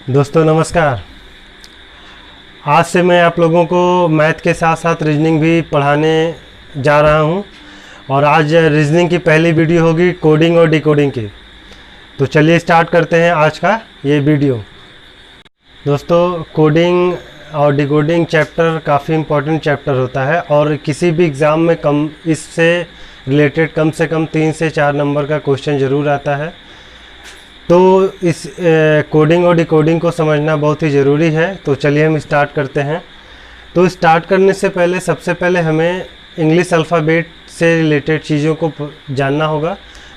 दोस्तों नमस्कार। आज से मैं आप लोगों को मैथ के साथ साथ रीजनिंग भी पढ़ाने जा रहा हूं और आज रीजनिंग की पहली वीडियो होगी कोडिंग और डिकोडिंग की। तो चलिए स्टार्ट करते हैं आज का ये वीडियो। दोस्तों कोडिंग और डिकोडिंग चैप्टर काफ़ी इम्पोर्टेंट चैप्टर होता है और किसी भी एग्ज़ाम में इससे रिलेटेड कम से कम 3 से 4 नंबर का क्वेश्चन ज़रूर आता है। तो इस कोडिंग और डिकोडिंग को समझना बहुत ही ज़रूरी है। तो चलिए हम स्टार्ट करते हैं। तो स्टार्ट करने से पहले सबसे पहले हमें इंग्लिश अल्फ़ाबेट से रिलेटेड चीज़ों को जानना होगा।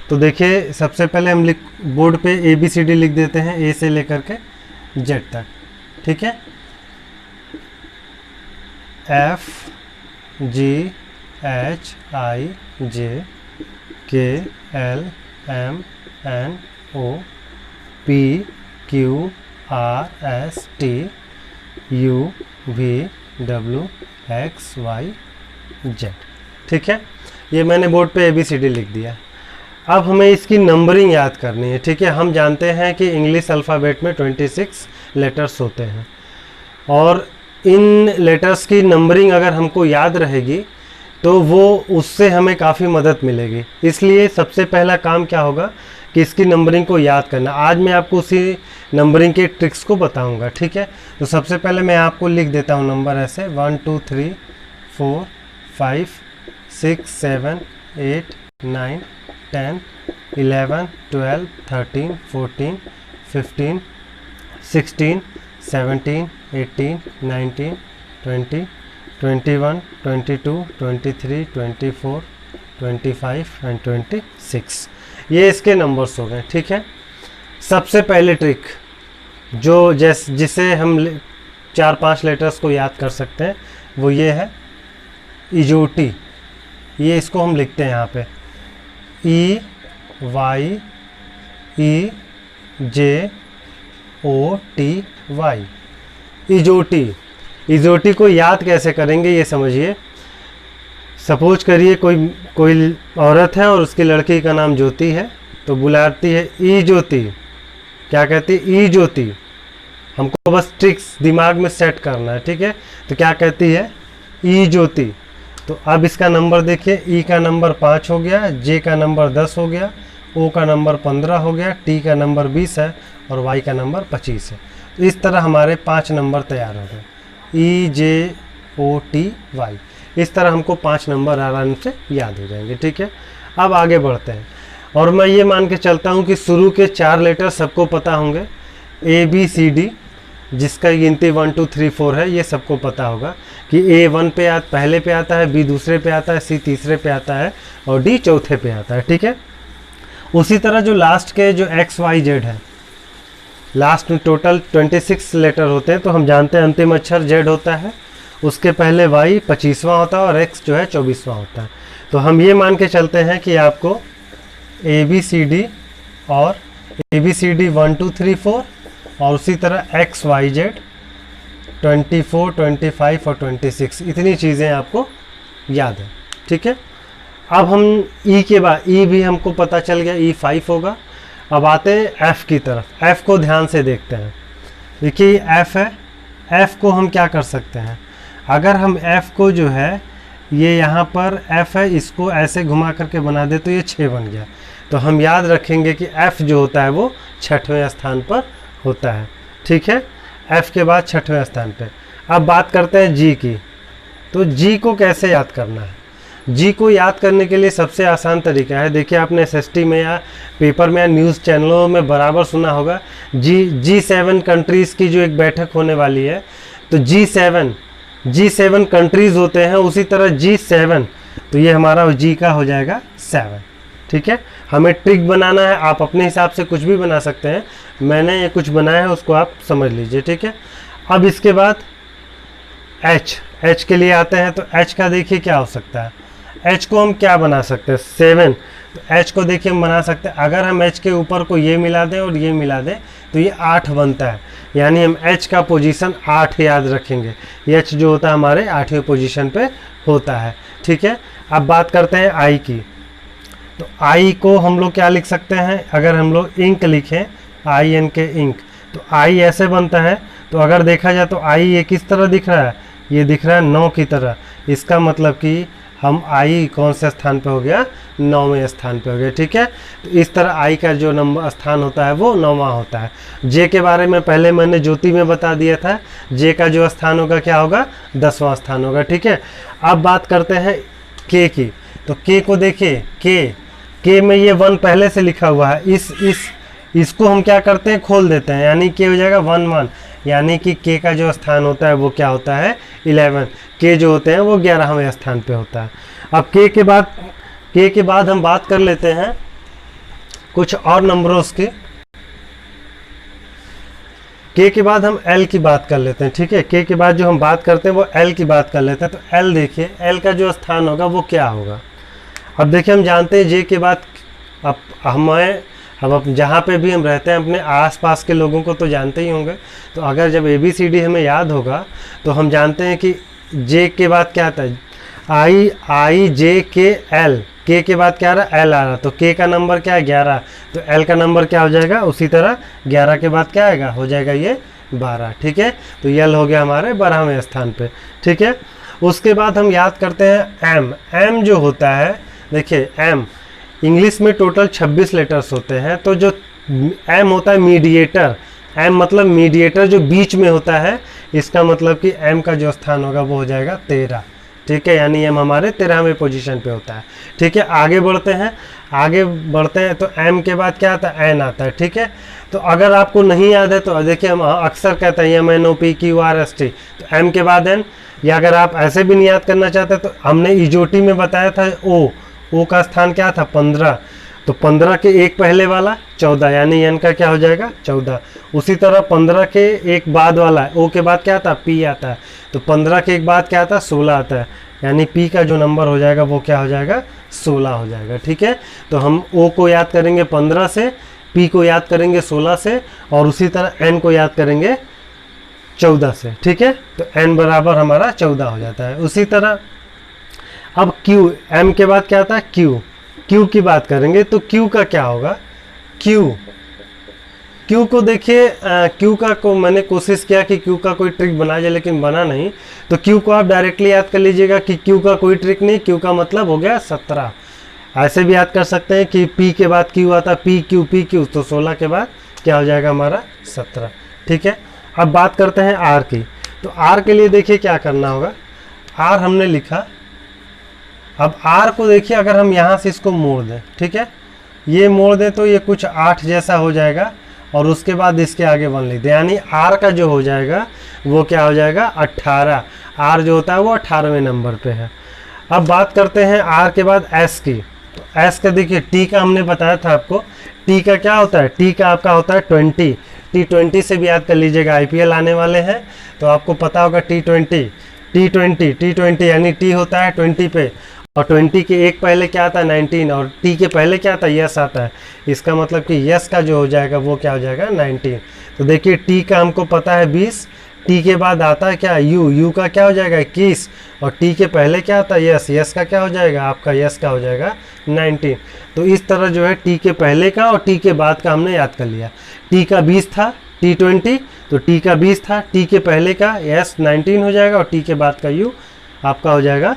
तो देखिए सबसे पहले हम बोर्ड पे ABCD लिख देते हैं, A से लेकर के Z तक। ठीक है, F G H I J K L M N O P Q R S T U V W X Y Z। ठीक है, ये मैंने बोर्ड पे ABCD लिख दिया। अब हमें इसकी नंबरिंग याद करनी है। ठीक है, हम जानते हैं कि इंग्लिश अल्फ़ाबेट में 26 लेटर्स होते हैं और इन लेटर्स की नंबरिंग अगर हमको याद रहेगी तो वो उससे हमें काफ़ी मदद मिलेगी। इसलिए सबसे पहला काम क्या होगा कि इसकी नंबरिंग को याद करना। आज मैं आपको उसी नंबरिंग के ट्रिक्स को बताऊंगा। ठीक है, तो सबसे पहले मैं आपको लिख देता हूँ नंबर ऐसे 1 2 3 4 5 6 7 8 9 10 11 12 13 14 15 16 17 18 19 20 21 22 23 24 25 एंड 26। ये इसके नंबर्स हो गए। ठीक है, सबसे पहले ट्रिक जिसे हम 4-5 लेटर्स को याद कर सकते हैं वो ये है इजोटी। ये इसको हम लिखते हैं यहाँ पे E Y E J O T Y, इजोटी। इजोटी को याद कैसे करेंगे ये समझिए। सपोज करिए कोई औरत है और उसकी लड़की का नाम ज्योति है, तो बुलाती है ई ज्योति। क्या कहती है? ई ज्योति। हमको बस ट्रिक्स दिमाग में सेट करना है। ठीक है, तो क्या कहती है? ई ज्योति। तो अब इसका नंबर देखिए, ई का नंबर 5 हो गया, जे का नंबर 10 हो गया, ओ का नंबर 15 हो गया, टी का नंबर 20 है और वाई का नंबर 25 है। तो इस तरह हमारे 5 नंबर तैयार हो गए, ई जे ओ टी वाई। इस तरह हमको 5 नंबर आराम से याद हो जाएंगे। ठीक है, अब आगे बढ़ते हैं और मैं ये मान के चलता हूँ कि शुरू के 4 लेटर सबको पता होंगे। ABCD जिसका गिनती 1 2 3 4 है, ये सबको पता होगा कि A पहले पे आता है, B दूसरे पे आता है, C तीसरे पे आता है और D चौथे पे आता है। ठीक है, उसी तरह जो लास्ट के जो XYZ है, लास्ट में टोटल 26 लेटर होते हैं। तो हम जानते हैं अंतिम अक्षर Z होता है, उसके पहले Y 25वां होता है और X जो है 24वां होता है। तो हम ये मान के चलते हैं कि आपको ABCD 1 2 3 4 और उसी तरह XYZ 24 25 और 26, इतनी चीज़ें आपको याद है। ठीक है, अब हम E के बाद E भी हमको पता चल गया, E 5 होगा। अब आते हैं F की तरफ। F को ध्यान से देखते हैं। देखिए F है, F को हम क्या कर सकते हैं? अगर हम F को जो है ये यहाँ पर F है, इसको ऐसे घुमा करके बना दे तो ये 6 बन गया। तो हम याद रखेंगे कि F जो होता है वो 6वें स्थान पर होता है। ठीक है, F के बाद 6वें स्थान पे। अब बात करते हैं G की। तो G को कैसे याद करना है? G को याद करने के लिए सबसे आसान तरीका है, देखिए आपने SST में या पेपर में या न्यूज़ चैनलों में बराबर सुना होगा G7 कंट्रीज़ की जो एक बैठक होने वाली है। तो G7 कंट्रीज़ होते हैं, उसी तरह G7, तो ये हमारा G का हो जाएगा 7। ठीक है, हमें ट्रिक बनाना है, आप अपने हिसाब से कुछ भी बना सकते हैं। मैंने ये कुछ बनाया है, उसको आप समझ लीजिए। ठीक है, अब इसके बाद H के लिए आते हैं। तो H का देखिए क्या हो सकता है? H को हम क्या बना सकते हैं? 7। तो H को देखिए हम बना सकते हैं, अगर हम H के ऊपर को ये मिला दें और ये मिला दें तो ये 8 बनता है। यानी हम H का पोजीशन 8 याद रखेंगे। H जो होता है हमारे 8वें पोजीशन पे होता है। ठीक है, अब बात करते हैं I की। तो आई को हम लोग क्या लिख सकते हैं, अगर हम लोग इंक लिखें, आई एन के इंक, तो आई ऐसे बनता है। तो अगर देखा जाए तो आई ये किस तरह दिख रहा है, ये दिख रहा है 9 की तरह। इसका मतलब कि हम आई कौन से स्थान पे हो गया, 9वें स्थान पे हो गया। ठीक है, तो इस तरह आई का जो नंबर स्थान होता है वो 9वां होता है। जे के बारे में पहले मैंने ज्योति में बता दिया था, जे का जो स्थान होगा क्या होगा, 10वां स्थान होगा। ठीक है, अब बात करते हैं के की। तो के को देखिए, के में ये 1 पहले से लिखा हुआ है, इसको हम क्या करते हैं, खोल देते हैं, यानी के हो जाएगा 1 1, यानी कि के का जो स्थान होता है वो क्या होता है 11। के जो होते हैं वो 11वें स्थान पे होता है। अब के के बाद हम बात कर लेते हैं कुछ और नंबरों की। के बाद हम एल की बात कर लेते हैं। ठीक है, के बाद जो हम बात करते हैं वो एल की बात कर लेते हैं। तो एल देखिए, एल का जो स्थान होगा वो क्या होगा। अब देखिए हम जानते हैं जे के बाद अब जहाँ पे भी हम रहते हैं अपने आसपास के लोगों को तो जानते ही होंगे। तो अगर जब ABCD हमें याद होगा तो हम जानते हैं कि जे के बाद क्या आता है, आई जे के एल। के बाद क्या आ रहा है, एल आ रहा। तो के का नंबर क्या है 11, तो एल का नंबर क्या हो जाएगा, उसी तरह 11 के बाद क्या आएगा, हो जाएगा ये 12। ठीक है, तो एल हो गया हमारे 12वें स्थान पे। ठीक है, उसके बाद हम याद करते हैं एम। एम जो होता है, देखिए एम इंग्लिश में टोटल 26 लेटर्स होते हैं। तो जो एम होता है मीडिएटर, एम मतलब मीडिएटर जो बीच में होता है, इसका मतलब कि एम का जो स्थान होगा वो हो जाएगा 13। ठीक है, यानी एम हमारे 13वें पोजीशन पे होता है। ठीक है, आगे बढ़ते हैं तो एम के बाद क्या आता है, एन आता है। ठीक है, तो अगर आपको नहीं याद है तो देखिए हम अक्सर कहते हैं MNOPQRST, तो एम के बाद एन। या अगर आप ऐसे भी नहीं याद करना चाहते तो हमने इजोटी में बताया था ओ का स्थान क्या था 15, तो 15 के एक पहले वाला 14, यानी एन का क्या हो जाएगा 14। उसी तरह 15 के एक बाद वाला ओ के बाद क्या आता है, पी आता है। तो 15 के एक बाद क्या आता है, 16 आता है, यानी पी का जो नंबर हो जाएगा वो क्या हो जाएगा, 16 हो जाएगा। ठीक है, तो हम ओ को याद करेंगे 15 से, पी को याद करेंगे 16 से, और उसी तरह एन को याद करेंगे 14 से। ठीक है, तो एन बराबर हमारा 14 हो जाता है। उसी तरह अब क्यू, एम के बाद क्या आता है क्यू की बात करेंगे। तो क्यू का क्या होगा, क्यू को देखिए, क्यू का को मैंने कोशिश किया कि क्यू का कोई ट्रिक बना जाए लेकिन बना नहीं। तो क्यू को आप डायरेक्टली याद कर लीजिएगा कि क्यू का कोई ट्रिक नहीं, क्यू का मतलब हो गया 17। ऐसे भी याद कर सकते हैं कि पी के बाद क्यू आता है, पी क्यू, तो 16 के बाद क्या हो जाएगा हमारा 17। ठीक है, अब बात करते हैं आर की। तो आर के लिए देखिए क्या करना होगा, आर हमने लिखा। अब आर को देखिए, अगर हम यहाँ से इसको मोड़ दें, ठीक है, ये मोड़ दें तो ये कुछ 8 जैसा हो जाएगा, और उसके बाद इसके आगे 1 लिख दें, यानी आर का जो हो जाएगा वो क्या हो जाएगा 18। आर जो होता है वो 18वें नंबर पे है। अब बात करते हैं आर के बाद एस की। तो एस का देखिए, टी का हमने बताया था आपको, टी का क्या होता है, टी का आपका होता है 20। T20 से भी याद कर लीजिएगा, IPL आने वाले हैं तो आपको पता होगा T20 यानी टी होता है 20 पे, और 20 के एक पहले क्या आता है 19, और टी के पहले क्या आता है यस आता है। इसका मतलब कि यस का जो हो जाएगा वो क्या हो जाएगा 19। तो देखिए टी का हमको पता है 20, टी के बाद आता है क्या यू का क्या हो जाएगा 21, और टी के पहले क्या आता है यस का क्या हो जाएगा आपका यस का हो जाएगा 19। तो इस तरह जो है टी के पहले का और टी के बाद का हमने याद कर लिया। टी का 20 था T20, तो टी का 20 था, टी के पहले का यस 19 हो जाएगा, और टी के बाद का यू आपका हो जाएगा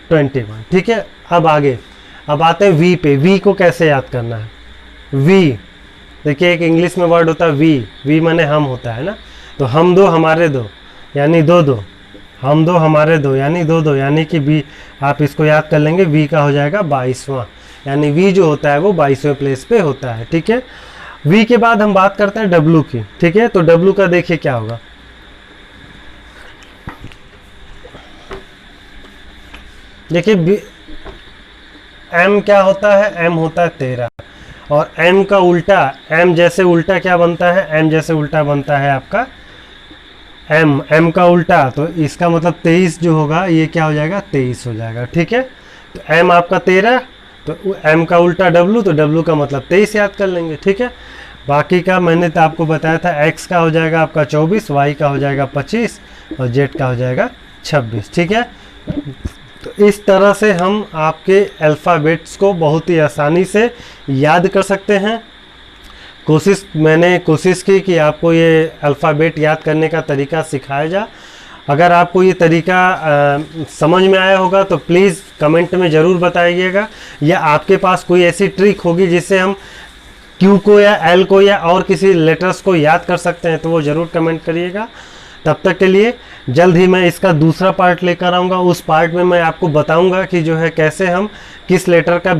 21। ठीक है, अब आगे आते हैं वी पे। वी को कैसे याद करना है, वी देखिए एक इंग्लिश में वर्ड होता है वी माने हम होता है ना, तो हम दो हमारे दो यानी दो, हम दो हमारे दो यानी दो, यानी कि वी आप इसको याद कर लेंगे, वी का हो जाएगा 22वां, यानी वी जो होता है वो 22वें प्लेस पे होता है। ठीक है, वी के बाद हम बात करते हैं डब्लू की। ठीक है, तो डब्लू का देखिए क्या होगा, देखिए एम क्या होता है, एम होता है 13, और एम का उल्टा, एम जैसे उल्टा क्या बनता है, एम जैसे उल्टा बनता है आपका एम का उल्टा, तो इसका मतलब 23 जो होगा ये क्या हो जाएगा 23 हो जाएगा। ठीक है, तो एम आपका 13, तो एम का उल्टा डब्लू, तो डब्लू का मतलब 23 याद कर लेंगे। ठीक है, बाकी का मैंने तो आपको बताया था, एक्स का हो जाएगा आपका 24, वाई का हो जाएगा 25, और जेड का हो जाएगा 26। ठीक है, तो इस तरह से हम आपके अल्फ़ाबेट्स को बहुत ही आसानी से याद कर सकते हैं। मैंने कोशिश की कि आपको ये अल्फ़ाबेट याद करने का तरीका सिखाया जा। अगर आपको ये तरीका समझ में आया होगा तो प्लीज़ कमेंट में ज़रूर बताइएगा, या आपके पास कोई ऐसी ट्रिक होगी जिससे हम क्यू को या एल को या और किसी लेटर्स को याद कर सकते हैं तो वो ज़रूर कमेंट करिएगा। तब तक के लिए जल्द ही मैं इसका दूसरा पार्ट लेकर आऊँगा। उस पार्ट में मैं आपको बताऊँगा कि जो है कैसे हम किस लेटर का